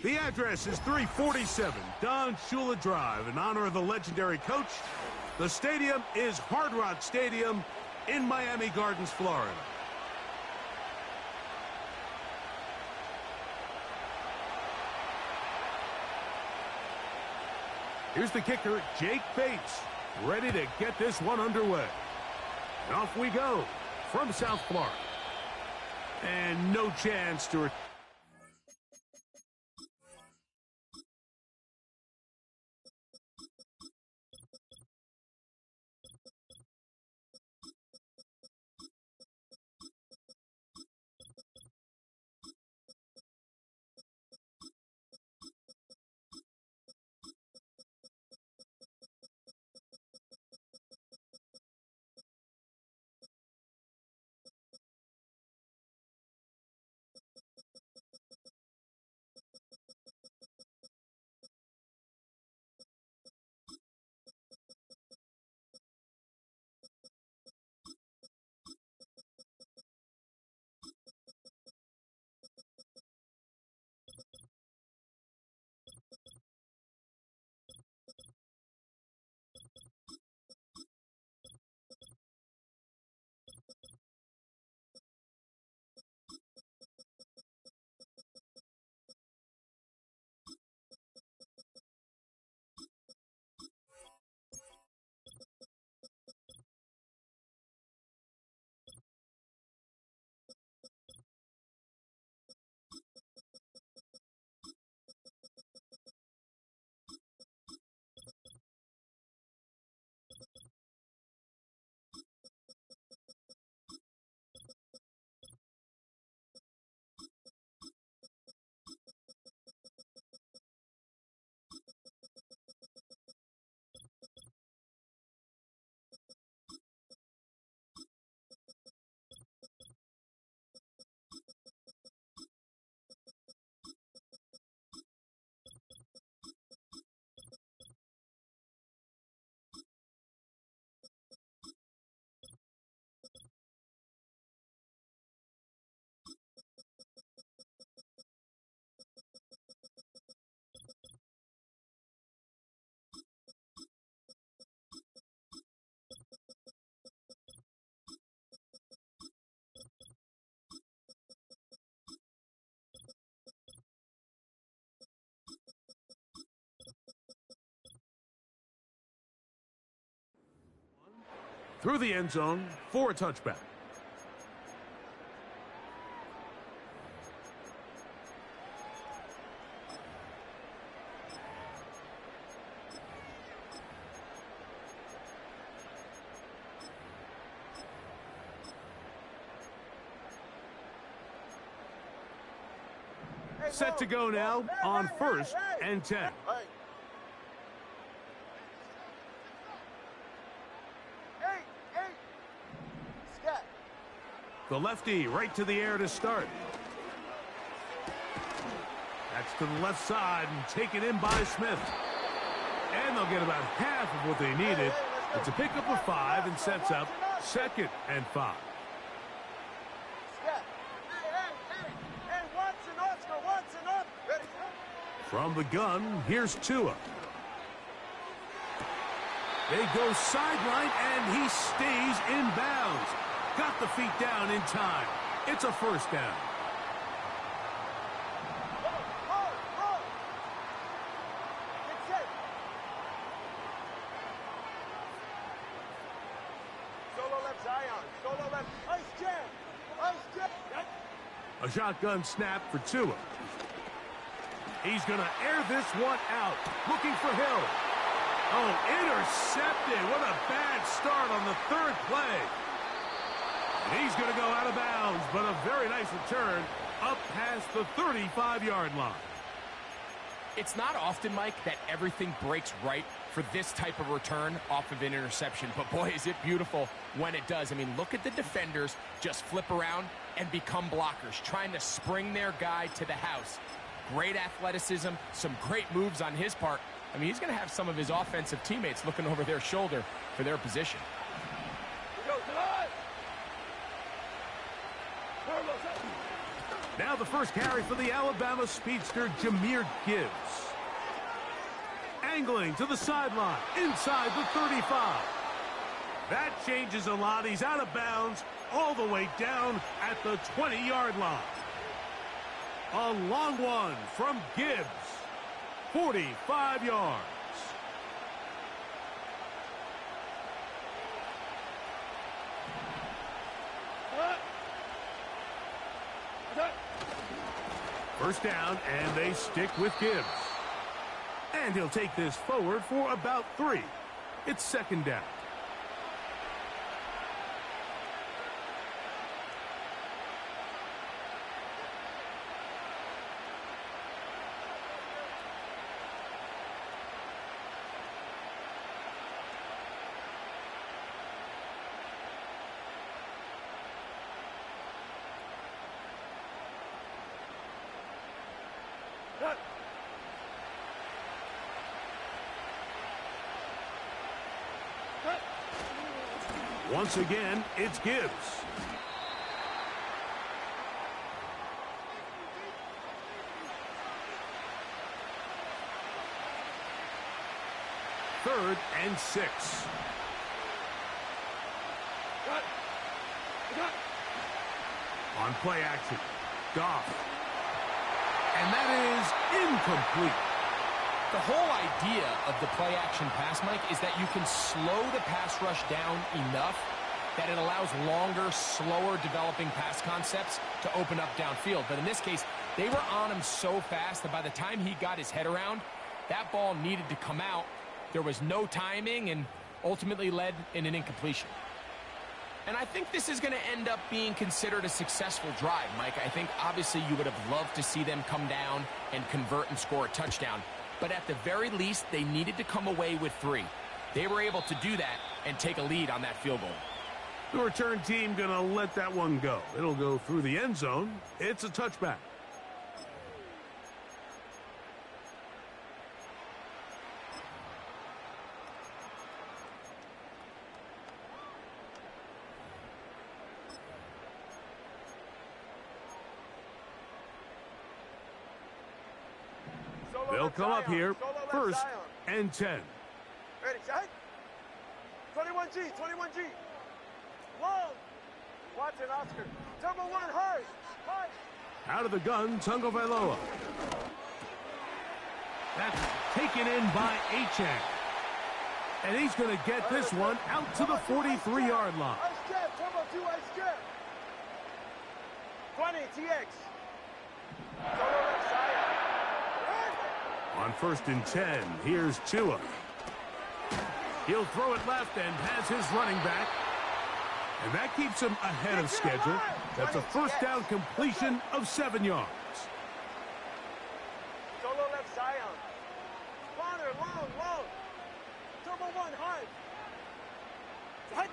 The address is 347 Don Shula Drive in honor of the legendary coach. The stadium is Hard Rock Stadium in Miami Gardens, Florida. Here's the kicker, Jake Bates, ready to get this one underway. And off we go from South Florida. And no chance to... through the end zone for a touchback. Set to go now on 1st and 10. The lefty right to the air to start. That's to the left side and taken in by Smith. And they'll get about half of what they needed. It's a pickup of 5 and sets up 2nd and 5. From the gun, here's Tua. They go sideline, and he stays in bounds. Got the feet down in time. It's a 1st down. A shotgun snap for Tua. He's going to air this one out. Looking for Hill. Oh, intercepted. What a bad start on the 3rd play. He's going to go out of bounds, but a very nice return up past the 35-yard line. It's not often, Mike, that everything breaks right for this type of return off of an interception. But, boy, is it beautiful when it does. I mean, look at the defenders just flip around and become blockers, trying to spring their guy to the house. Great athleticism, some great moves on his part. I mean, he's going to have some of his offensive teammates looking over their shoulder for their position. Now the first carry for the Alabama speedster, Jahmyr Gibbs. Angling to the sideline, inside the 35. That changes a lot. He's out of bounds all the way down at the 20-yard line. A long one from Gibbs, 45 yards. First down, and they stick with Gibbs. And he'll take this forward for about 3. It's second down. Once again, it's Gibbs. Third and 6. On play action, Goff. And that is incomplete. The whole idea of the play action pass, Mike, is that you can slow the pass rush down enough that it allows longer, slower developing pass concepts to open up downfield. But in this case, they were on him so fast that by the time he got his head around, that ball needed to come out. There was no timing and ultimately led in an incompletion. And I think this is going to end up being considered a successful drive, Mike. I think obviously you would have loved to see them come down and convert and score a touchdown. But at the very least, they needed to come away with 3. They were able to do that and take a lead on that field goal. The return team going to let that one go. It'll go through the end zone. It's a touchback. They'll come up here, first and 10. Ready, set. 21G, 21G. Long. Watson, Oscar. Number 1, hard. Hard. Out of the gun, Tagovailoa. That's taken in by Achane. And he's going to get this one out to the 43-yard line. Ice jab, turbo 2, ice jab. 20, TX. Solo left side. On first and 10, here's Tua. He'll throw it left and has his running back. And that keeps him ahead of schedule. That's a first down completion of 7 yards. Solo left Zion. Corner, long. Turbo 1, hard. Hut.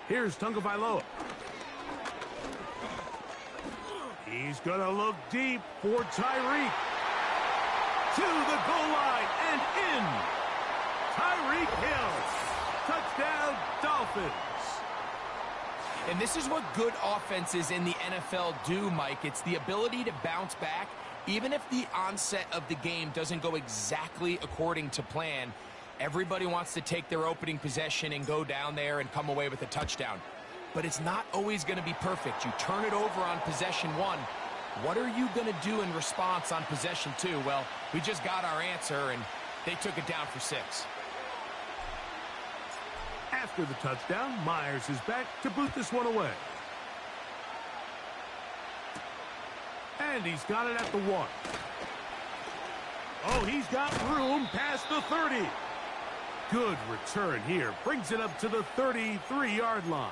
Here's Tagovailoa. He's going to look deep for Tyreek. To the goal line and in. Tyreek Hill. Touchdown, Dolphins. And this is what good offenses in the NFL do, Mike. It's the ability to bounce back, even if the onset of the game doesn't go exactly according to plan. Everybody wants to take their opening possession and go down there and come away with a touchdown. But it's not always going to be perfect. You turn it over on possession 1. What are you going to do in response on possession 2? Well, we just got our answer, and they took it down for 6. After the touchdown, Myers is back to boot this one away. And he's got it at the 1. Oh, he's got room past the 30. Good return here. Brings it up to the 33-yard line.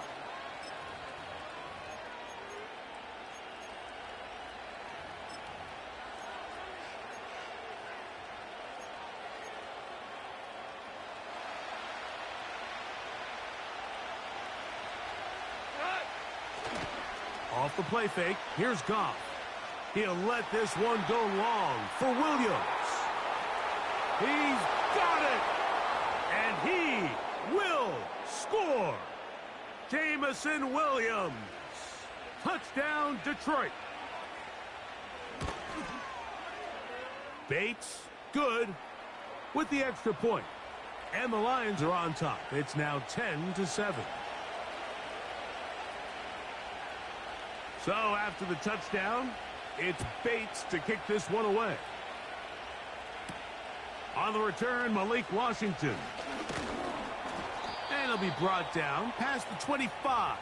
Off the play fake, here's Goff. He'll let this one go long for Williams. He's got it! And he will score! Jameson Williams. Touchdown, Detroit. Bates, good, with the extra point. And the Lions are on top. It's now 10-7. So after the touchdown, it's Bates to kick this one away. On the return, Malik Washington. And he'll be brought down past the 25.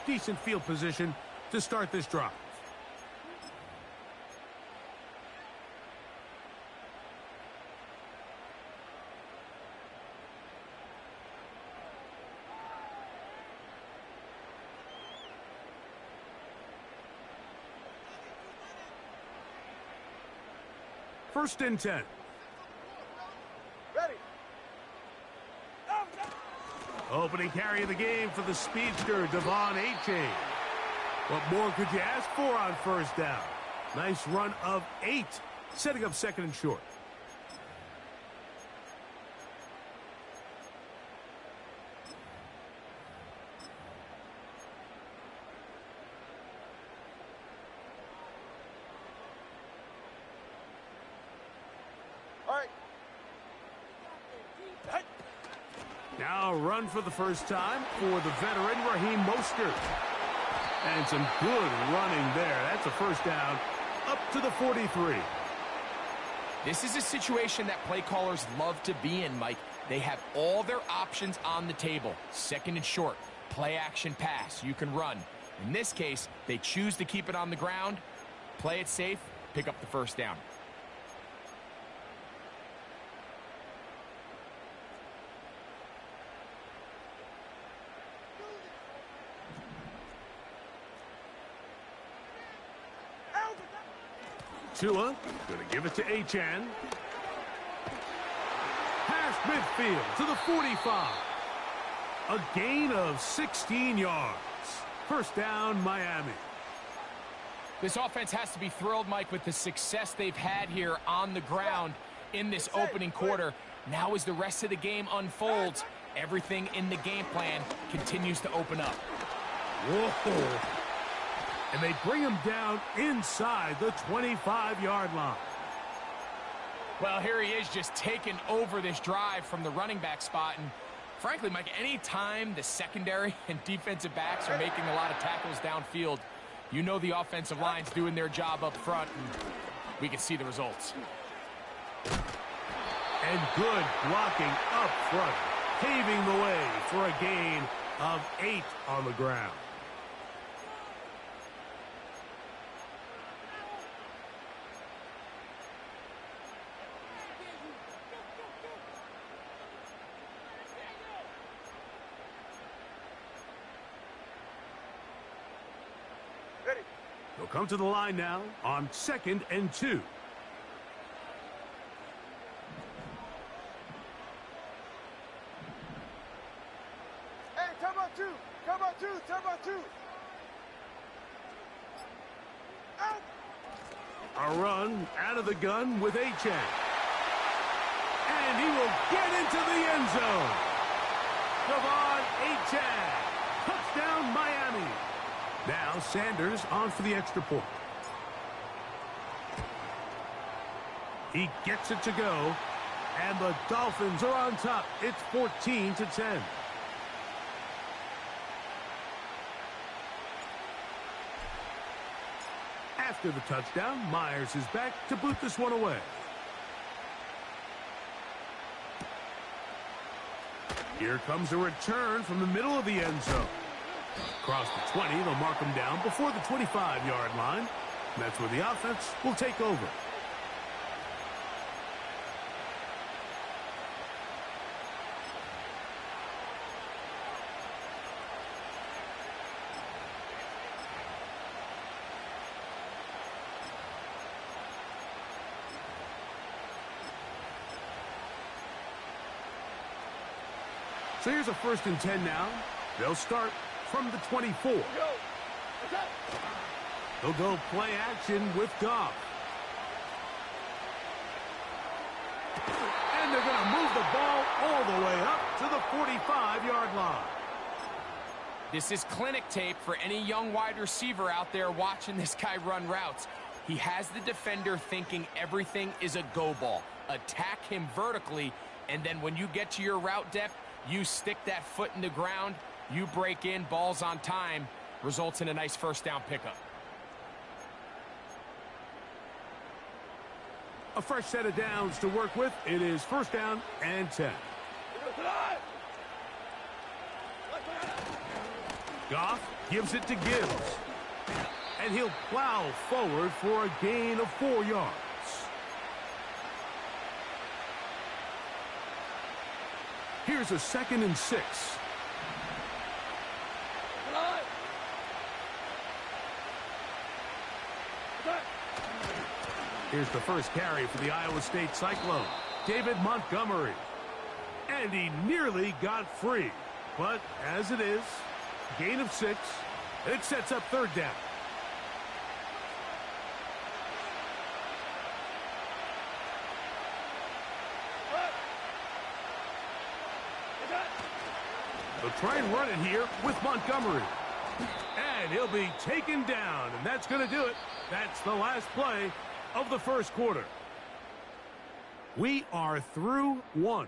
Decent field position to start this drive. First and 10. Ready. Opening carry of the game for the speedster, Devon A-Chain. What more could you ask for on first down? Nice run of 8, setting up second and short. All right. Now run for the first time for the veteran, Raheem Mostert. And some good running there. That's a first down up to the 43. This is a situation that play callers love to be in, Mike. They have all their options on the table. Second and short, play action pass, you can run. In this case, they choose to keep it on the ground, play it safe, pick up the first down. Tua, going to give it to Achane. Past midfield to the 45. A gain of 16 yards. First down, Miami. This offense has to be thrilled, Mike, with the success they've had here on the ground in this opening quarter. Now as the rest of the game unfolds, everything in the game plan continues to open up. Whoa. And they bring him down inside the 25-yard line. Well, here he is just taking over this drive from the running back spot. And frankly, Mike, any time the secondary and defensive backs are making a lot of tackles downfield, you know the offensive line's doing their job up front, and we can see the results. And good blocking up front, paving the way for a gain of 8 on the ground. They'll come to the line now on 2nd and 2. Hey, turbo 2. Turbo 2. Turbo 2. Out. A run out of the gun with Achane. And he will get into the end zone. Devon Achane. Touchdown, Miami. Now Sanders on for the extra point. He gets it to go. And the Dolphins are on top. It's 14-10. After the touchdown, Myers is back to boot this one away. Here comes a return from the middle of the end zone. Across the 20, they'll mark him down before the 25-yard line. And that's where the offense will take over. So here's a 1st and 10 now. They'll start from the 24. They'll go play action with Goff. And they're going to move the ball all the way up to the 45-yard line. This is clinic tape for any young wide receiver out there watching this guy run routes. He has the defender thinking everything is a go ball. Attack him vertically, and then when you get to your route depth, you stick that foot in the ground, you break in, ball's on time, results in a nice first down pickup. A fresh set of downs to work with. It is first down and 10. Goff gives it to Gibbs. And he'll plow forward for a gain of 4 yards. Here's a 2nd and 6. Here's the first carry for the Iowa State Cyclone, David Montgomery. And he nearly got free. But as it is, gain of 6. It sets up third down. They'll try and run it here with Montgomery. And he'll be taken down, and that's going to do it. That's the last play of the first quarter. We are through one.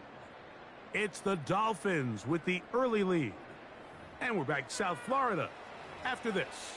It's the Dolphins with the early lead. And we're back to South Florida after this.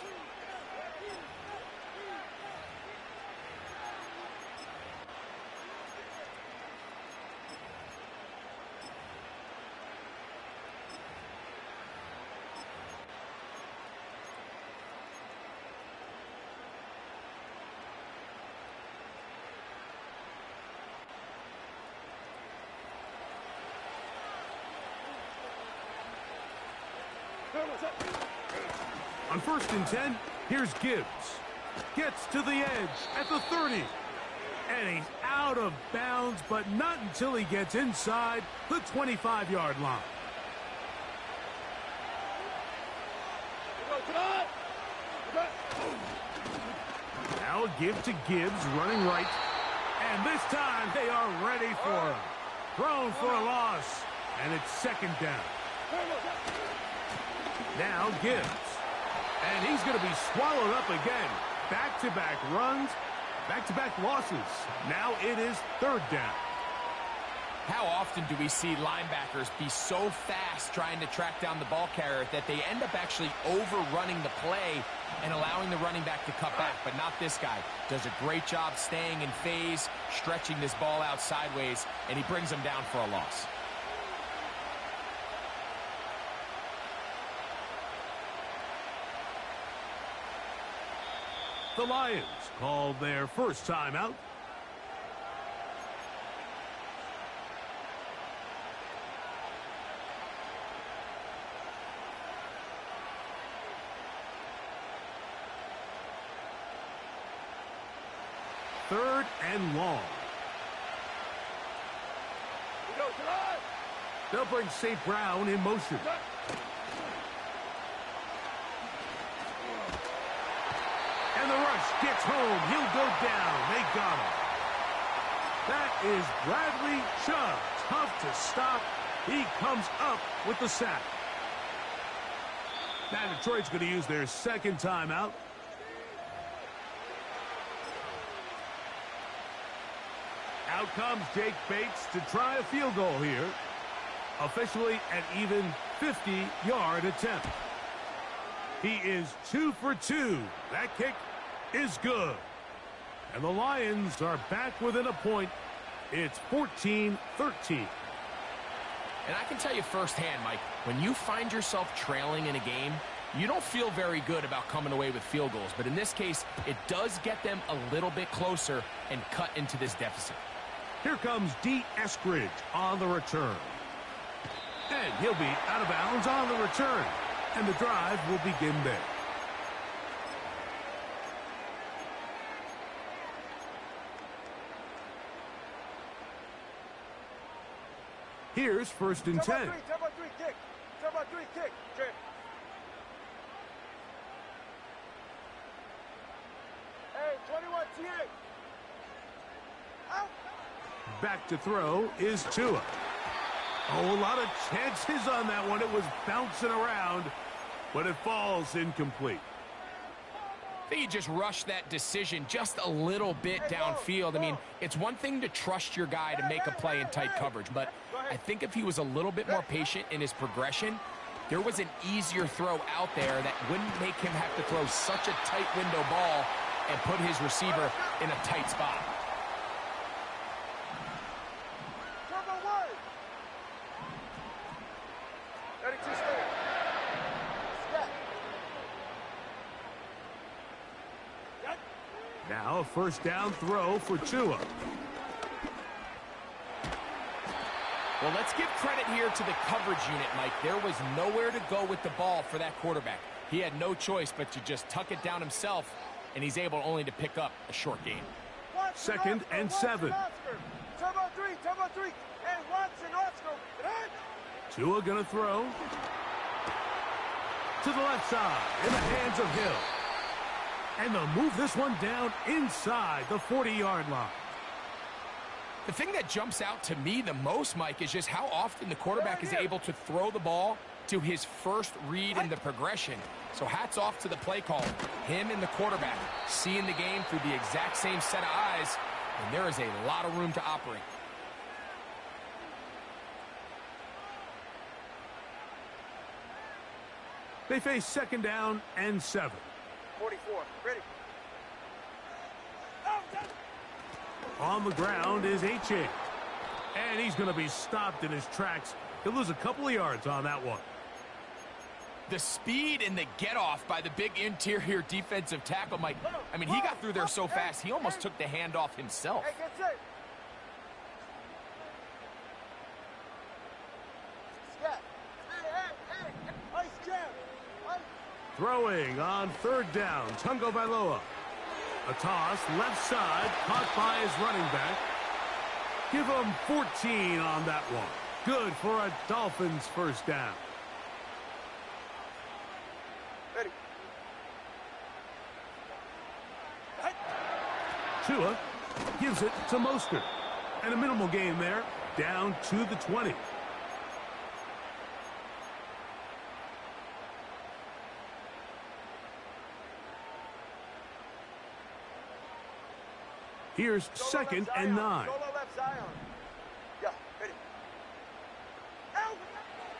On 1st and 10, here's Gibbs. Gets to the edge at the 30. And he's out of bounds, but not until he gets inside the 25-yard line. Now a give to Gibbs, running right. And this time they are ready for him. Thrown for a loss, and it's 2nd down. Now Gibbs. And he's going to be swallowed up again. Back-to-back runs, back-to-back losses. Now it is 3rd down. How often do we see linebackers be so fast trying to track down the ball carrier that they end up actually overrunning the play and allowing the running back to cut back? But not this guy. Does a great job staying in phase, stretching this ball out sideways, and he brings him down for a loss. The Lions called their first timeout. Third and long. They'll bring St. Brown in motion. And the rush gets home. He'll go down. They got him. That is Bradley Chubb. Tough to stop. He comes up with the sack. Now Detroit's going to use their 2nd timeout. Out comes Jake Bates to try a field goal here. Officially an even 50-yard attempt. He is 2 for 2. That kick is good. And the Lions are back within a point. It's 14-13. And I can tell you firsthand, Mike, when you find yourself trailing in a game, you don't feel very good about coming away with field goals. But in this case, it does get them a little bit closer and cut into this deficit. Here comes D. Eskridge on the return. And he'll be out of bounds on the return. And the drive will begin there. Here's 1st and 10. Number 3, kick. Number 3, kick. Okay. Hey, 21, TA. Out. Back to throw is Tua. Oh, a lot of chances on that one. It was bouncing around, but it falls incomplete. I think he just rushed that decision just a little bit downfield. I mean, it's one thing to trust your guy to make a play in tight coverage, but I think if he was a little bit more patient in his progression, there was an easier throw out there that wouldn't make him have to throw such a tight window ball and put his receiver in a tight spot. Now a first down throw for Tua. Well, let's give credit here to the coverage unit, Mike. There was nowhere to go with the ball for that quarterback. He had no choice but to just tuck it down himself, and he's able only to pick up a short gain. 2nd and 7. Turbo 3, and Watson, Oscar. Tua gonna throw to the left side in the hands of Hill. And they'll move this one down inside the 40-yard line. The thing that jumps out to me the most, Mike, is just how often the quarterback is able to throw the ball to his first read in the progression. So hats off to the play caller. Him and the quarterback seeing the game through the exact same set of eyes, and there is a lot of room to operate. They face 2nd down and 7. 44, ready. On the ground is H.A. And he's going to be stopped in his tracks. He'll lose a couple of yards on that one. The speed and the get-off by the big interior defensive tackle, Mike. I mean, he got through there so fast, he almost took the handoff himself. Hey, get set. Scat. Hey. Ice jam. Ice. Throwing on 3rd down, Tungo Bailoa. A toss, left side, caught by his running back. Give him 14 on that one. Good for a Dolphins first down. Ready. Tua gives it to Mostert. And a minimal gain there, down to the 20. Here's 2nd and 9. Solo left Zion. Yeah, ready. Out.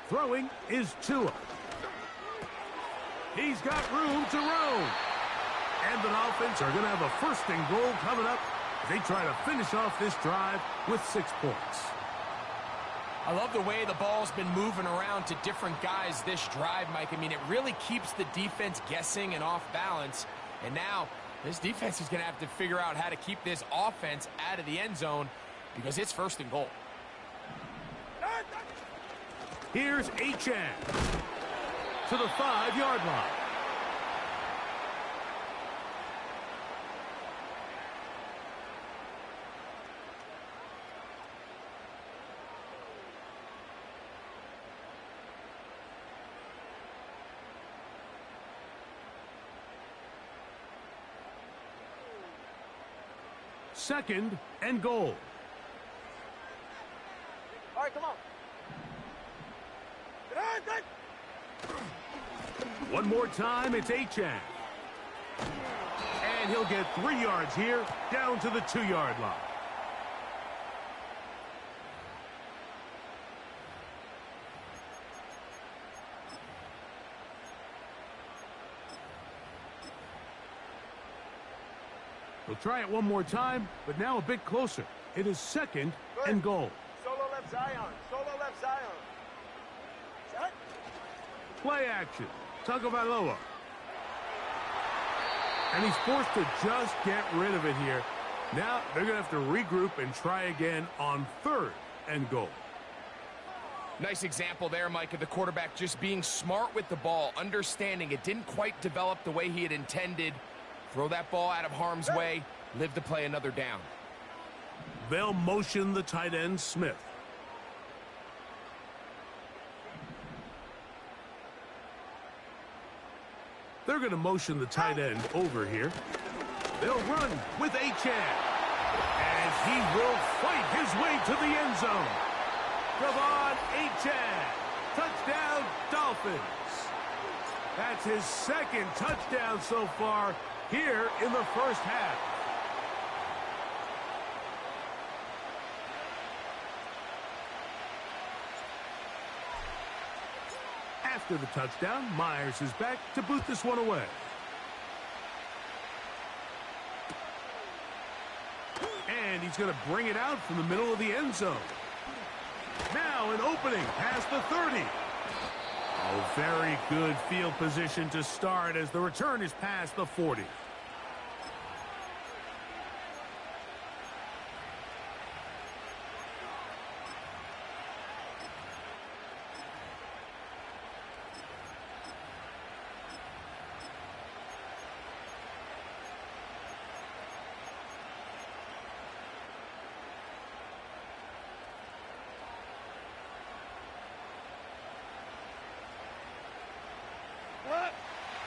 Throwing is Tua. He's got room to roam. And the Dolphins are going to have a 1st and goal coming up as they try to finish off this drive with 6 points. I love the way the ball's been moving around to different guys this drive, Mike. I mean, it really keeps the defense guessing and off balance. And now this defense is going to have to figure out how to keep this offense out of the end zone because it's 1st and goal. Here's Achane to the 5-yard line. Second and goal. All right, come on. One more time, it's Achane. And he'll get 3 yards here, down to the 2-yard line. We'll try it one more time, but now a bit closer. It is 2nd and goal. Solo left Zion. Solo left Zion. Set. Play action. Tagovailoa. And he's forced to just get rid of it here. Now they're going to have to regroup and try again on 3rd and goal. Nice example there, Mike, of the quarterback just being smart with the ball, understanding it didn't quite develop the way he had intended. Throw that ball out of harm's way, live to play another down. They'll motion the tight end, Smith. They're going to motion the tight end over here. They'll run with Achane. As he will fight his way to the end zone. Devon Achane. Touchdown, Dolphins. That's his 2nd touchdown so far, here in the first half. After the touchdown, Myers is back to boot this one away. And he's going to bring it out from the middle of the end zone. Now an opening past the 30. Oh, very good field position to start as the return is past the 40.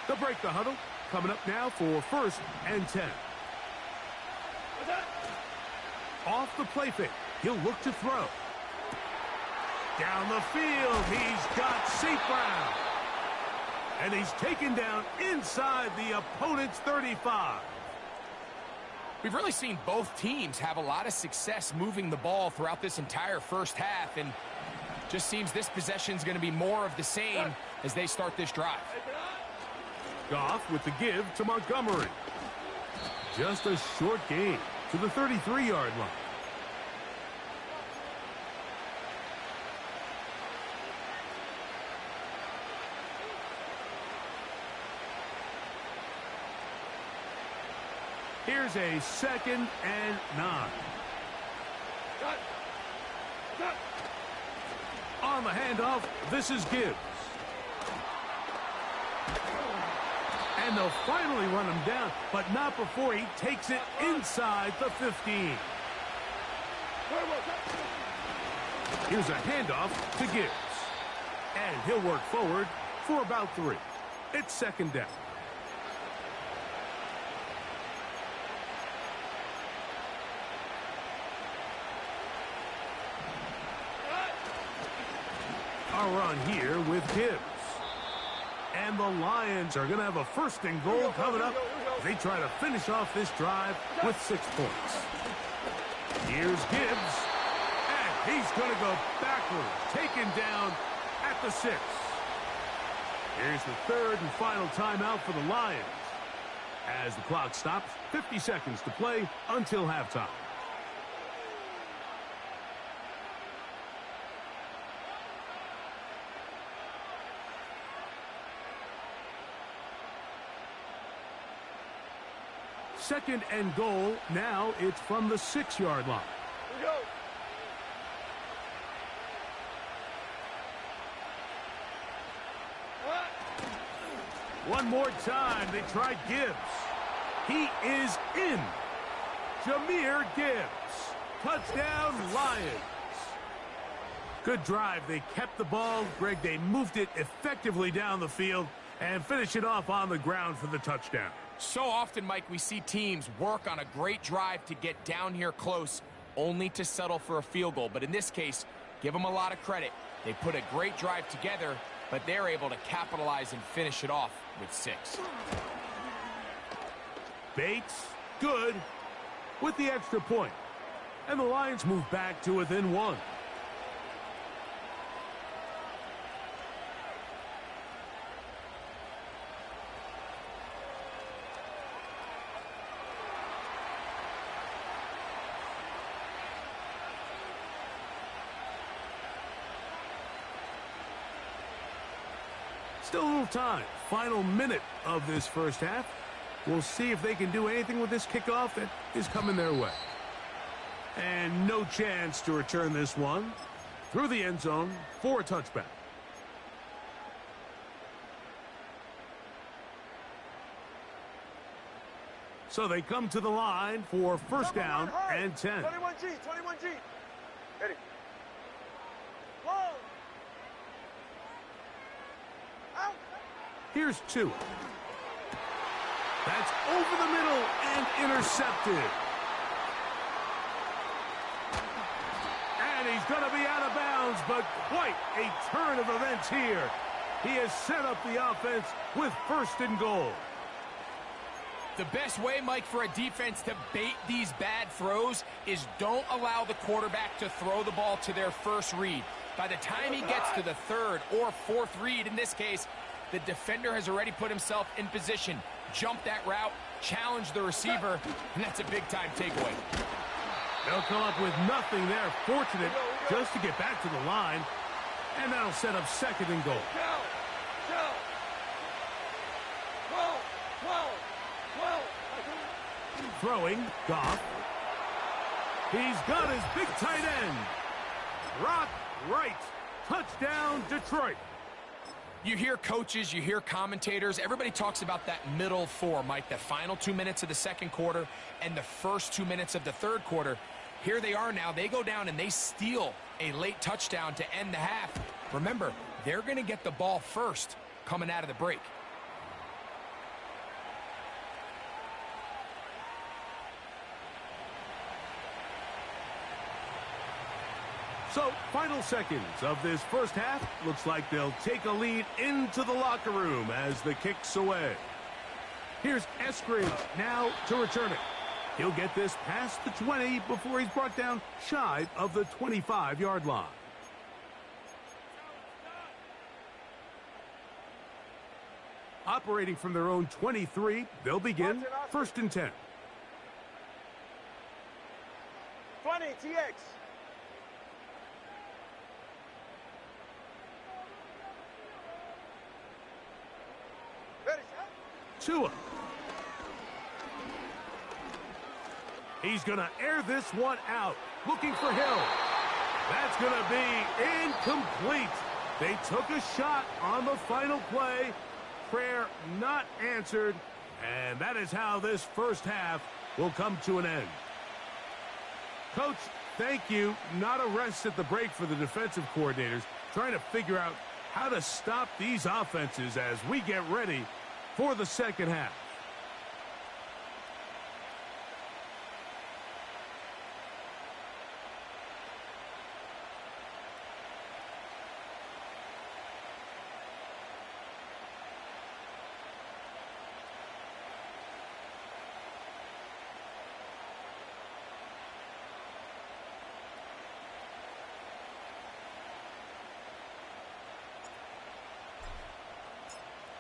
They'll break the huddle. Coming up now for 1st and 10. Off the play fake. He'll look to throw. Down the field. He's got St. Brown. And he's taken down inside the opponent's 35. We've really seen both teams have a lot of success moving the ball throughout this entire first half. And just seems this possession is going to be more of the same as they start this drive. Goff with the give to Montgomery. Just a short gain to the 33-yard line. Here's a 2nd and 9. On the handoff, this is Gibbs. And they'll finally run him down, but not before he takes it inside the 15. Here's a handoff to Gibbs. And he'll work forward for about 3. It's 2nd down. A run here with Gibbs. And the Lions are going to have a 1st and goal coming up. They try to finish off this drive with 6 points. Here's Gibbs. And he's going to go backwards, taken down at the 6. Here's the 3rd and final timeout for the Lions. As the clock stops, 50 seconds to play until halftime. Second and goal. Now it's from the 6-yard line. Here we go. One more time. They try Gibbs. He is in. Jahmyr Gibbs. Touchdown, Lions. Good drive. They kept the ball. Greg, they moved it effectively down the field and finish it off on the ground for the touchdown. So often, Mike, we see teams work on a great drive to get down here close, only to settle for a field goal. But in this case, give them a lot of credit. They put a great drive together, but they're able to capitalize and finish it off with 6. Bates, good, with the extra point. And the Lions move back to within 1. Still a little time. Final minute of this first half. We'll see if they can do anything with this kickoff that is coming their way. And no chance to return this one through the end zone for a touchback. So they come to the line for 1st down and 10. 21G, 21G. Ready. Whoa. Out. Here's 2. That's over the middle and intercepted. And he's going to be out of bounds, but quite a turn of events here. He has set up the offense with 1st and goal. The best way, Mike, for a defense to bait these bad throws is don't allow the quarterback to throw the ball to their first read. By the time he gets to the third or fourth read, in this case, the defender has already put himself in position, jump that route, challenge the receiver, and that's a big-time takeaway. They'll come up with nothing there. Fortunate just to get back to the line, and that'll set up second and goal. Throwing, Goff. He's got his big tight end. Rock right. Touchdown, Detroit. You hear coaches, you hear commentators, everybody talks about that middle four, Mike, the final 2 minutes of the second quarter and the first 2 minutes of the third quarter. Here they are now. They go down and they steal a late touchdown to end the half. Remember, they're going to get the ball first coming out of the break. So, final seconds of this first half. Looks like they'll take a lead into the locker room as the kick's away. Here's Eskridge now to return it. He'll get this past the 20 before he's brought down shy of the 25-yard line. Operating from their own 23, they'll begin first and 10. 20, TX. Tua. He's going to air this one out. Looking for Hill. That's going to be incomplete. They took a shot on the final play. Prayer not answered. And that is how this first half will come to an end. Coach, thank you. Not a rest at the break for the defensive coordinators, trying to figure out how to stop these offenses as we get ready for the second half.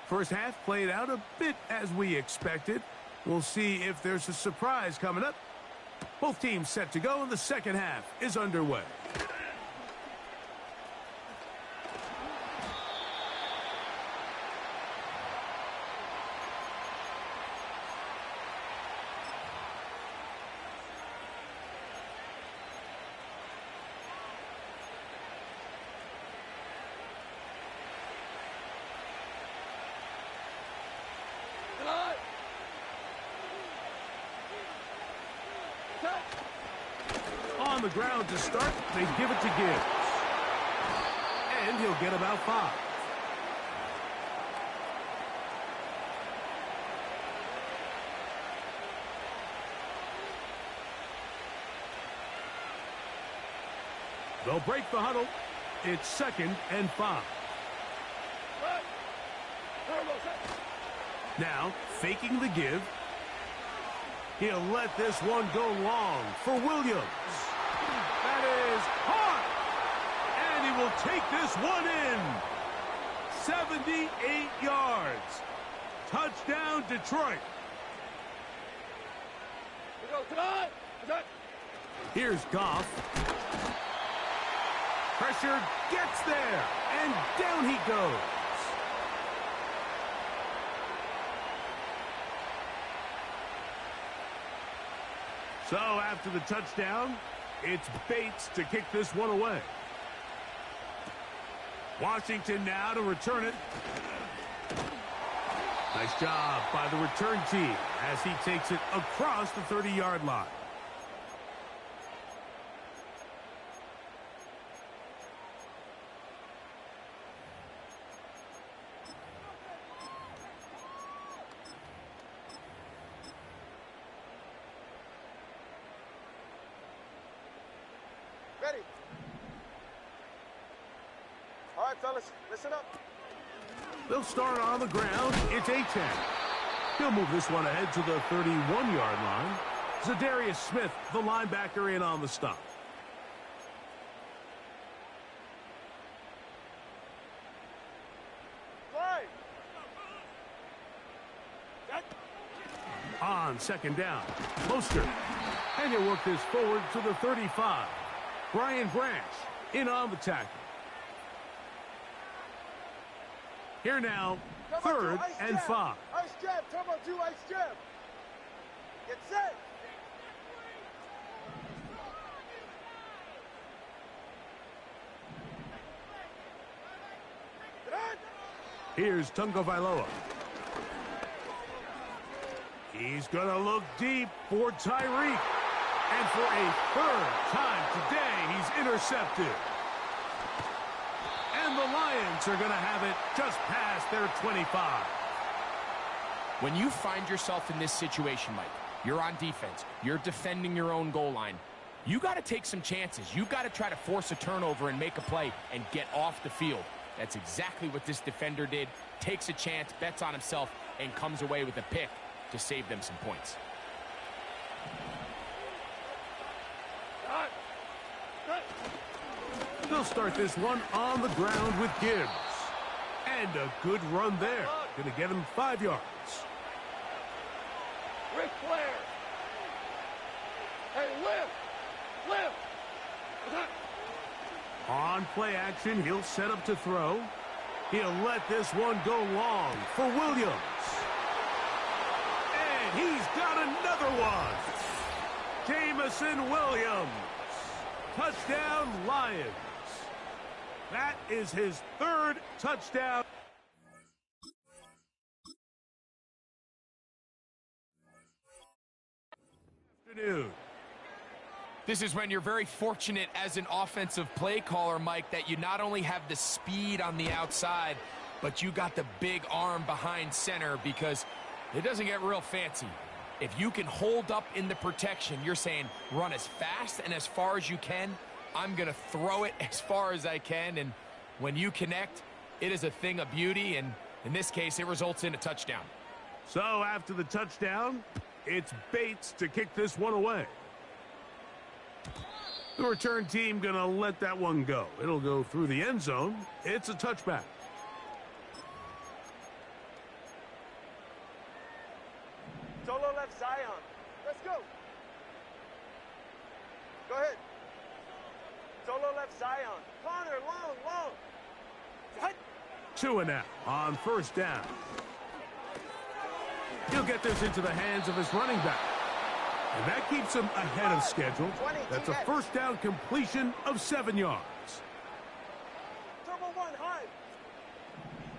First half played out a bit as we expected. We'll see if there's a surprise coming up. Both teams set to go, and the second half is underway. On the ground to start, they give it to Gibbs. And he'll get about 5. They'll break the huddle. It's 2nd and 5. Now, faking the give. He'll let this one go long for Williams. That is hard. And he will take this one in. 78 yards. Touchdown, Detroit. Here's Goff. Pressure gets there. And down he goes. So after the touchdown, it's Bates to kick this one away. Washington now to return it. Nice job by the return team as he takes it across the 30-yard line. Ready. All right, fellas, listen up. They'll start on the ground. It's A-10. He'll move this one ahead to the 31-yard line. Zadarius Smith, the linebacker, in on the stop. On second down, Mostert. And he'll work this forward to the 35. Brian Branch in on the tackle. Here now, third and 5. Ice jab, turbo 2, ice jab. Get set. Here's Tunga Vailoa. He's going to look deep for Tyreek. And for a third time today, he's intercepted. And the Lions are going to have it just past their 25. When you find yourself in this situation, Mike, you're on defense, you're defending your own goal line, you got to take some chances. You got to try to force a turnover and make a play and get off the field. That's exactly what this defender did. Takes a chance, bets on himself, and comes away with a pick to save them some points. They'll start this one on the ground with Gibbs. And a good run there. Going to get him 5 yards. Ric Flair. Hey, lift. On play action, he'll set up to throw. He'll let this one go long for Williams. And he's got another one. Jamison Williams. Touchdown, Lions. That is his third touchdown. Afternoon. This is when you're very fortunate as an offensive play caller, Mike, that you not only have the speed on the outside, but you got the big arm behind center, because it doesn't get real fancy. If you can hold up in the protection, you're saying run as fast and as far as you can. I'm going to throw it as far as I can, and when you connect, it is a thing of beauty, and in this case, it results in a touchdown. So after the touchdown, it's Bates to kick this one away. The return team going to let that one go. It'll go through the end zone. It's a touchback. Solo left Zion. Let's go. Go ahead. Solo left Zion. Connor, long. Hut. 2 and out on first down. He'll get this into the hands of his running back. And that keeps him ahead of schedule. That's a first down completion of 7 yards. Turbo 1, high.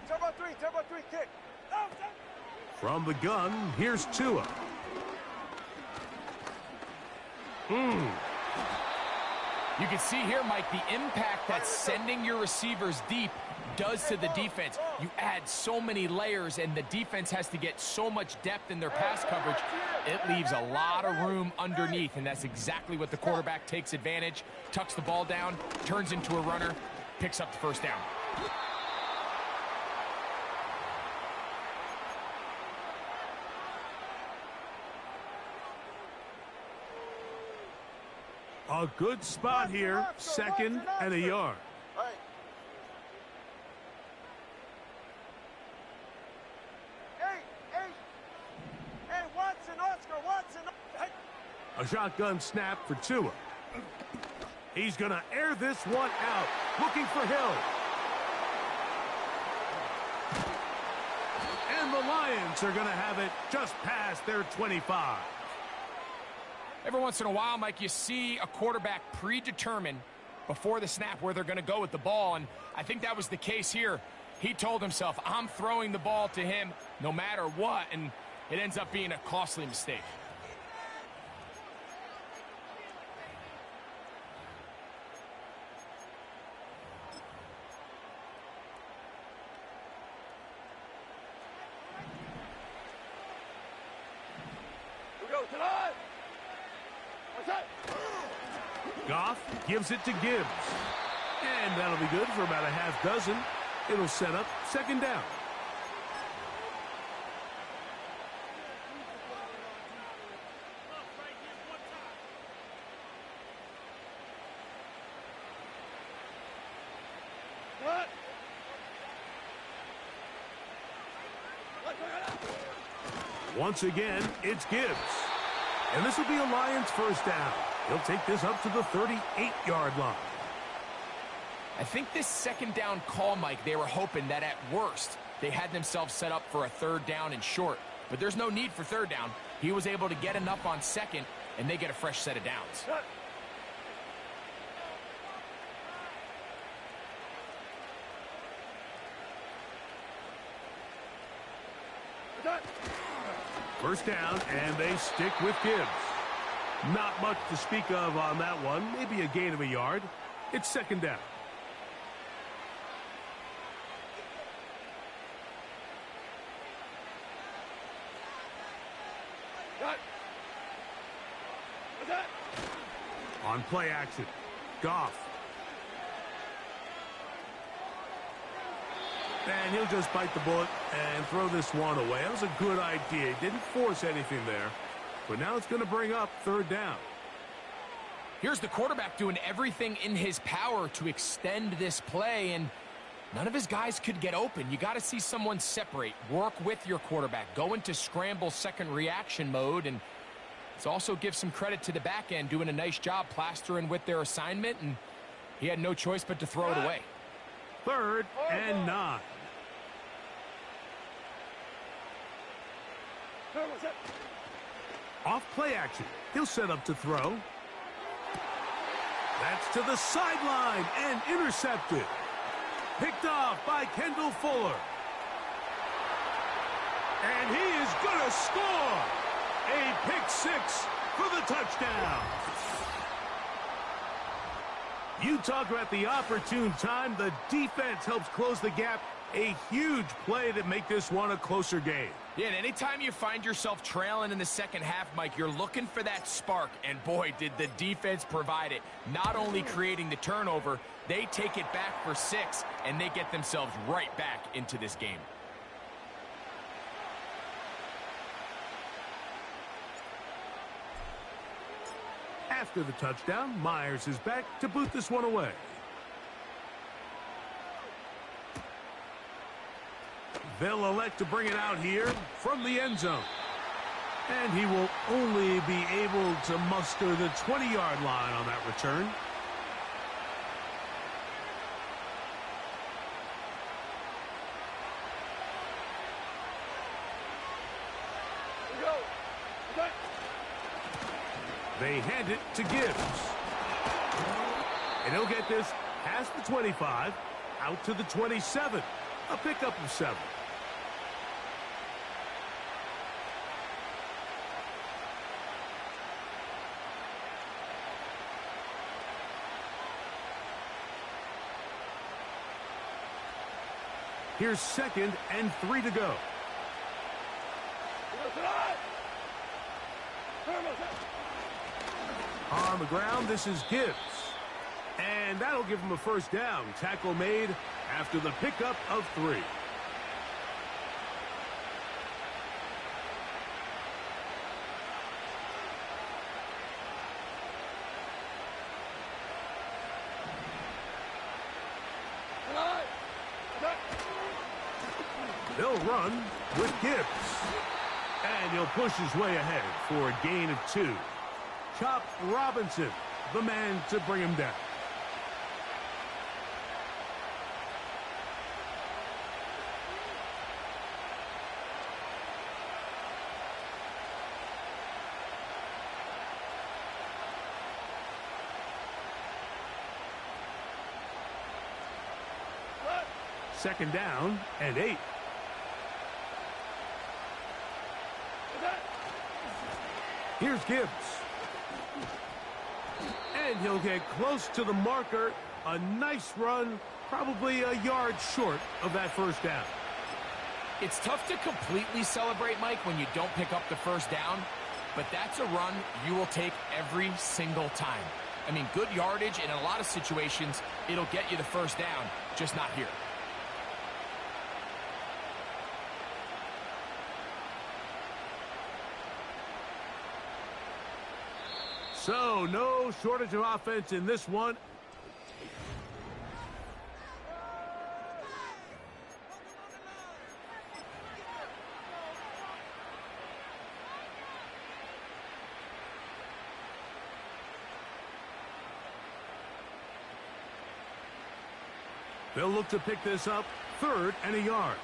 Turbo 3, kick. From the gun, here's Tua. You can see here, Mike, the impact that sending your receivers deep does to the defense. You add so many layers, and the defense has to get so much depth in their pass coverage. It leaves a lot of room underneath, and that's exactly what the quarterback takes advantage. Tucks the ball down, turns into a runner, picks up the first down. A good spot here, second and a yard. Right. Hey, Watson. Hey. A shotgun snap for Tua. He's going to air this one out, looking for Hill. And the Lions are going to have it just past their 25. Every once in a while, Mike, you see a quarterback predetermine before the snap where they're going to go with the ball, and I think that was the case here. He told himself, I'm throwing the ball to him no matter what, and it ends up being a costly mistake. We go tonight. Goff gives it to Gibbs. And that'll be good for about a half dozen. It'll set up second down. Once again, it's Gibbs. And this will be a Lions first down. He'll take this up to the 38-yard line. I think this second down call, Mike, they were hoping that at worst they had themselves set up for a third down and short. But there's no need for third down. He was able to get enough on second, and they get a fresh set of downs. First down, and they stick with Gibbs. Not much to speak of on that one. Maybe a gain of a yard. It's second down. On play action, Goff. And he'll just bite the bullet and throw this one away. That was a good idea. He didn't force anything there. But now it's going to bring up third down. Here's the quarterback doing everything in his power to extend this play, and none of his guys could get open. You got to see someone separate, work with your quarterback, go into scramble second reaction mode, and let's also give some credit to the back end doing a nice job plastering with their assignment, and he had no choice but to throw it away. Third and 9. Off play action. He'll set up to throw. That's to the sideline and intercepted. Picked off by Kendall Fuller. And he is going to score. A pick six for the touchdown. You talk about the opportune time. The defense helps close the gap. A huge play to make this one a closer game. Yeah, and anytime you find yourself trailing in the second half, Mike, you're looking for that spark. And boy, did the defense provide it. Not only creating the turnover, they take it back for 6, and they get themselves right back into this game. After the touchdown, Myers is back to boot this one away. They'll elect to bring it out here from the end zone. And he will only be able to muster the 20-yard line on that return. They hand it to Gibbs. And he'll get this past the 25, out to the 27. A pickup of 7. Here's 2nd and 3 to go. On the ground, this is Gibbs. And that'll give him a first down. Tackle made after the pickup of 3. They'll run with Gibbs. And he'll push his way ahead for a gain of 2. Chop Robinson, the man to bring him down. Second down and 8. Here's Gibbs. And he'll get close to the marker. A nice run, probably a yard short of that first down. It's tough to completely celebrate, Mike, when you don't pick up the first down, but that's a run you will take every single time. I mean, good yardage, and in a lot of situations, it'll get you the first down, just not here. So, no shortage of offense in this one. They'll look to pick this up, 3rd and a yard.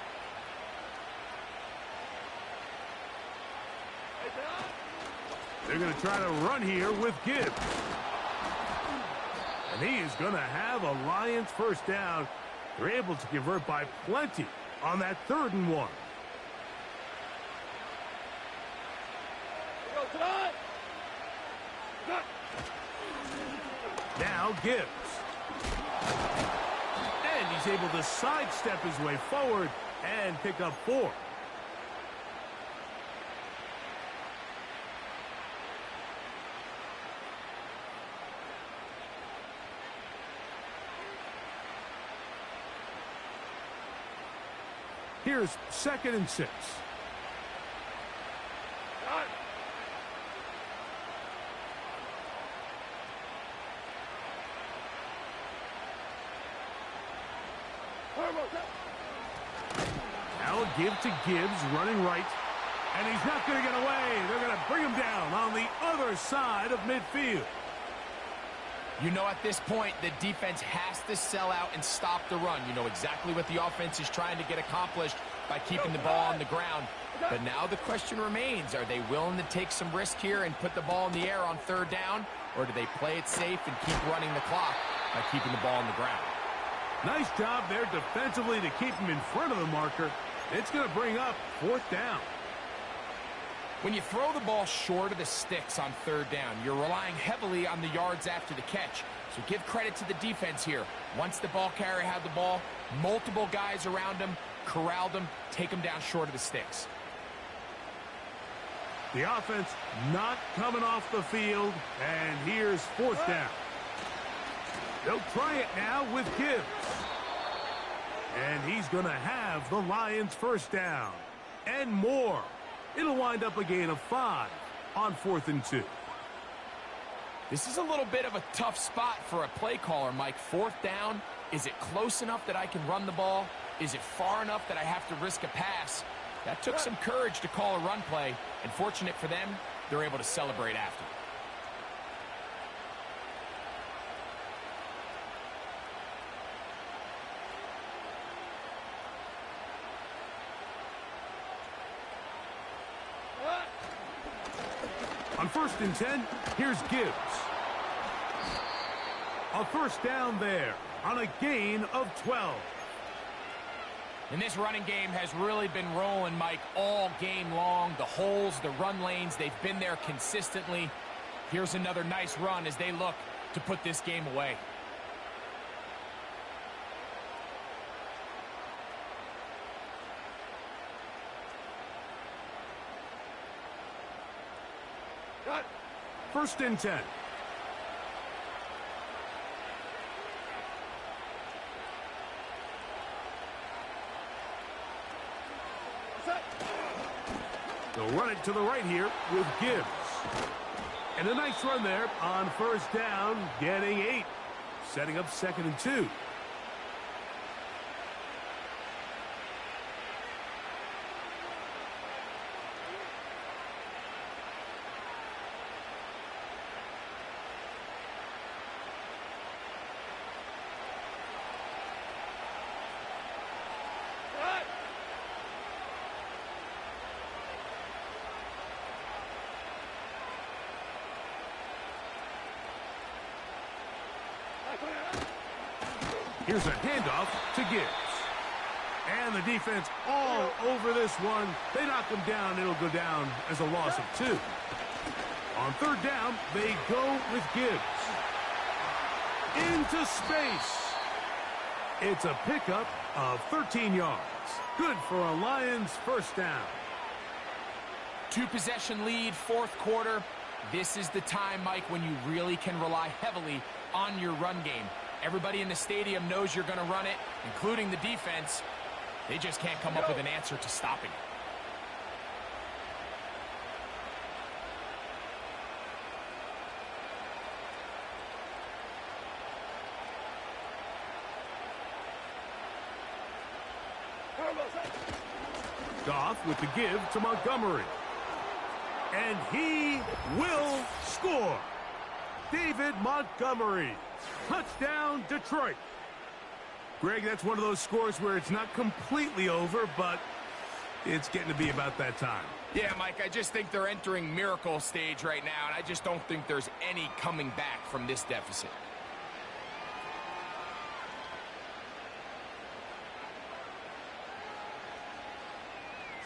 They're going to try to run here with Gibbs. And he is going to have a Lions first down. They're able to convert by plenty on that 3rd and 1. Now Gibbs. And he's able to sidestep his way forward and pick up 4. Here's 2nd and 6. Now a give to Gibbs, running right. And he's not going to get away. They're going to bring him down on the other side of midfield. You know, at this point, the defense has to sell out and stop the run. You know exactly what the offense is trying to get accomplished by keeping the ball on the ground. But now the question remains, are they willing to take some risk here and put the ball in the air on 3rd down? Or do they play it safe and keep running the clock by keeping the ball on the ground? Nice job there defensively to keep him in front of the marker. It's going to bring up 4th down. When you throw the ball short of the sticks on 3rd down, you're relying heavily on the yards after the catch. So give credit to the defense here. Once the ball carrier had the ball, multiple guys around him, corralled him, take him down short of the sticks. The offense not coming off the field, and here's 4th down. They'll try it now with Gibbs. And he's going to have the Lions first down and more. It'll wind up a gain of 5 on 4th and 2. This is a little bit of a tough spot for a play caller, Mike. 4th down, is it close enough that I can run the ball? Is it far enough that I have to risk a pass? That took some courage to call a run play, and fortunate for them, they're able to celebrate after. On 1st and 10, here's Gibbs. A first down there on a gain of 12. And this running game has really been rolling, Mike, all game long. The holes, the run lanes, they've been there consistently. Here's another nice run as they look to put this game away. Cut. 1st and 10. They'll run it to the right here with Gibbs. And a nice run there on 1st down, getting 8. Setting up 2nd and 2. Here's a handoff to Gibbs. And the defense all over this one. They knock him down. It'll go down as a loss of 2. On 3rd down, they go with Gibbs. Into space. It's a pickup of 13 yards. Good for a Lions first down. 2-possession lead, 4th quarter. This is the time, Mike, when you really can rely heavily on your run game. Everybody in the stadium knows you're going to run it, including the defense. They just can't come up with an answer to stopping it. Goff with the give to Montgomery. And he will score. David Montgomery. Touchdown, Detroit. Greg, that's one of those scores where it's not completely over, but it's getting to be about that time. Yeah, Mike, I just think they're entering miracle stage right now, and I just don't think there's any coming back from this deficit.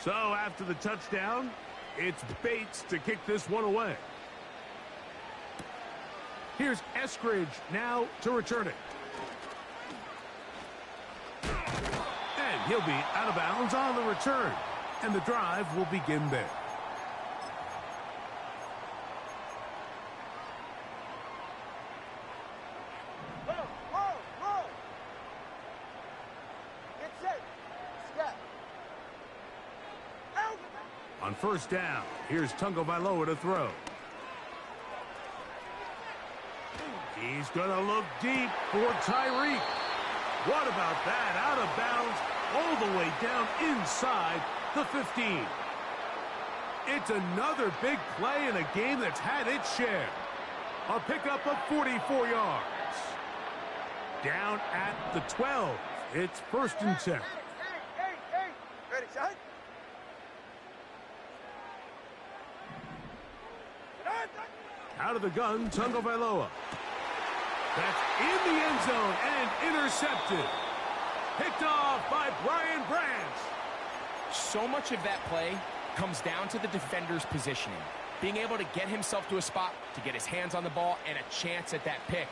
So after the touchdown, it's Bates to kick this one away. Here's Eskridge now to return it. And he'll be out of bounds on the return. And the drive will begin there. Whoa. Get set. Step. Out. On first down, here's Tagovailoa to throw. He's going to look deep for Tyreek. What about that? Out of bounds, all the way down inside the 15. It's another big play in a game that's had its share. A pickup of 44 yards. Down at the 12. It's first and 10. Hey. Ready, set. Out of the gun, Tagovailoa. That's in the end zone and intercepted. Picked off by Brian Branch. So much of that play comes down to the defender's positioning. Being able to get himself to a spot, to get his hands on the ball, and a chance at that pick.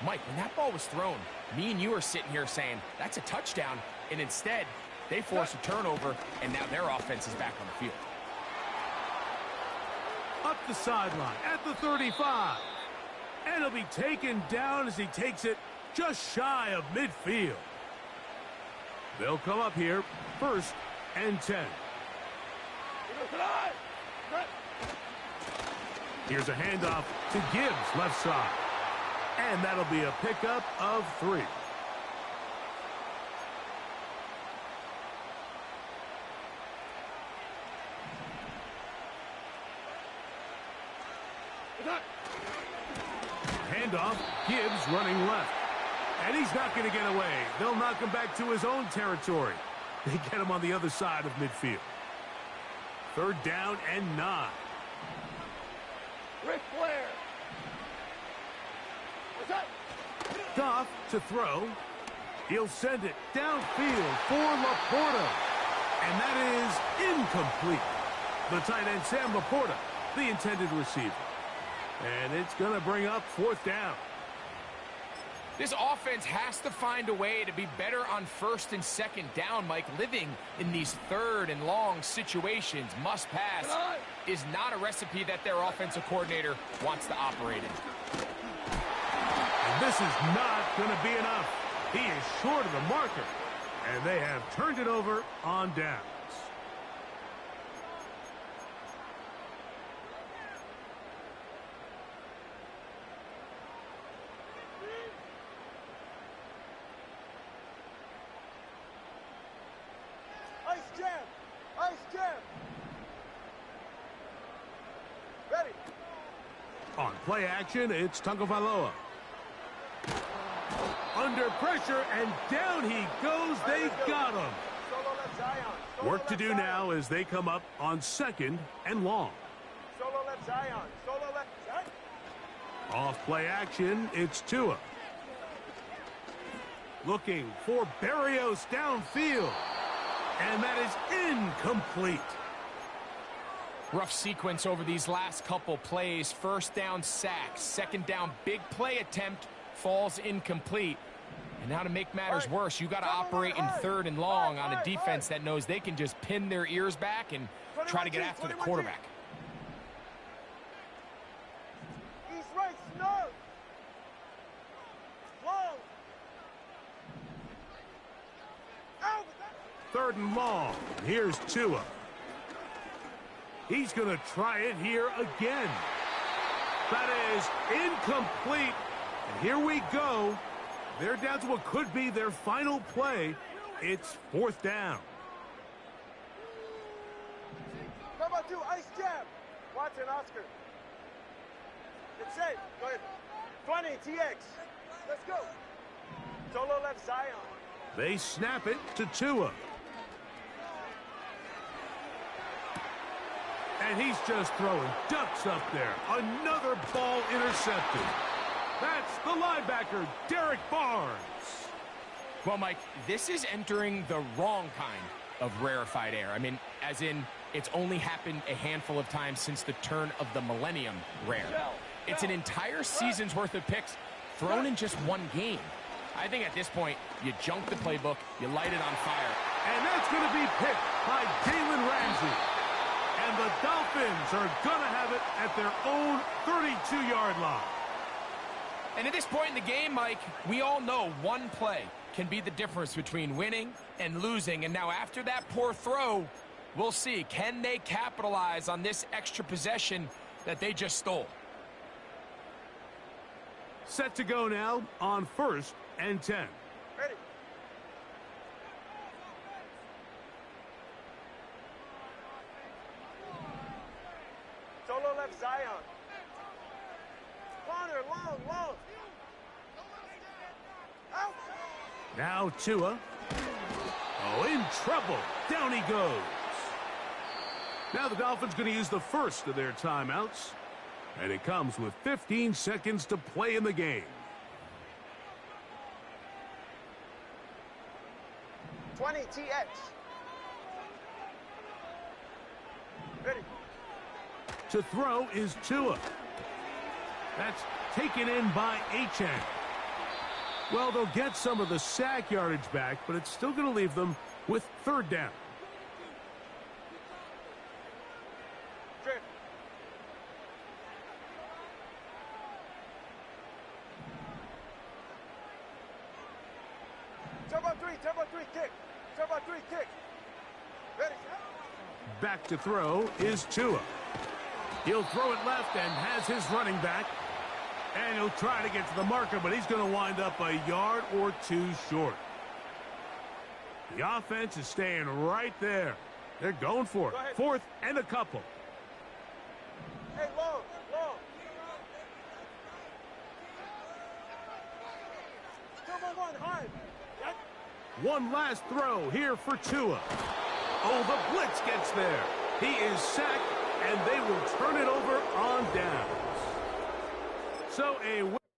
Mike, when that ball was thrown, me and you are sitting here saying, that's a touchdown. And instead, they force a turnover, and now their offense is back on the field. Up the sideline at the 35. And he'll be taken down as he takes it just shy of midfield. They'll come up here, first and 10. Here's a handoff to Gibbs, left side. And that'll be a pickup of 3. Handoff, Gibbs running left. And he's not going to get away. They'll knock him back to his own territory. They get him on the other side of midfield. Third down and 9. Ric Flair. What's up? Goff to throw. He'll send it downfield for Laporta. And that is incomplete. The tight end, Sam Laporta, the intended receiver. And it's going to bring up fourth down. This offense has to find a way to be better on first and second down, Mike. Living in these third and long situations, must pass, is not a recipe that their offensive coordinator wants to operate in. And this is not going to be enough. He is short of the marker. And they have turned it over on downs. Ice jam. Ready. On play action, it's Tagovailoa. Under pressure, and down he goes. They got him. Solo left Zion. Solo Work to left do Zion. now as they come up on second and long. Solo left Zion. Solo left Zion. Off play action, it's Tua. Looking for Berrios downfield. And that is incomplete. Rough sequence over these last couple plays. First down sack. Second down big play attempt falls incomplete. And now to make matters worse, you got to operate in third and long on a defense that knows they can just pin their ears back and try to get after the quarterback. East right, snug. Long. Out. Third and long. Here's Tua. He's going to try it here again. That is incomplete. And here we go. They're down to what could be their final play. It's fourth down. Come on, 2, ice jab. Watson, Oscar. Get set. Go ahead. 20, TX. Let's go. Solo left Zion. They snap it to Tua. And he's just throwing ducks up there. Another ball intercepted. That's the linebacker, Derek Barnes. Well, Mike, this is entering the wrong kind of rarefied air. I mean, as in, it's only happened a handful of times since the turn of the millennium rare. It's an entire season's worth of picks thrown in just one game. I think at this point, you junk the playbook, you light it on fire. And that's going to be picked by Jalen Ramsey. And the Dolphins are going to have it at their own 32-yard line. And at this point in the game, Mike, we all know one play can be the difference between winning and losing. And now after that poor throw, we'll see. Can they capitalize on this extra possession that they just stole? Set to go now on 1st and 10. Ready. Solo left Zion. Corner, long. Out. Now Tua. Oh, in trouble. Down he goes. Now the Dolphins going to use the first of their timeouts. And it comes with 15 seconds to play in the game. 20 TX. Ready. To throw is Tua. That's taken in by Achane. Well, they'll get some of the sack yardage back, but it's still going to leave them with 3rd down. Drift. Turbo 3, kick. Turbo 3, kick. Ready. Back to throw is Tua. He'll throw it left and has his running back. And he'll try to get to the marker, but he's going to wind up a yard or 2 short. The offense is staying right there. They're going for it. 4th and a couple. Hey, long. Turbo 1, high. Yep. One last throw here for Tua. Oh, the blitz gets there. He is sacked, and they will turn it over on downs. So a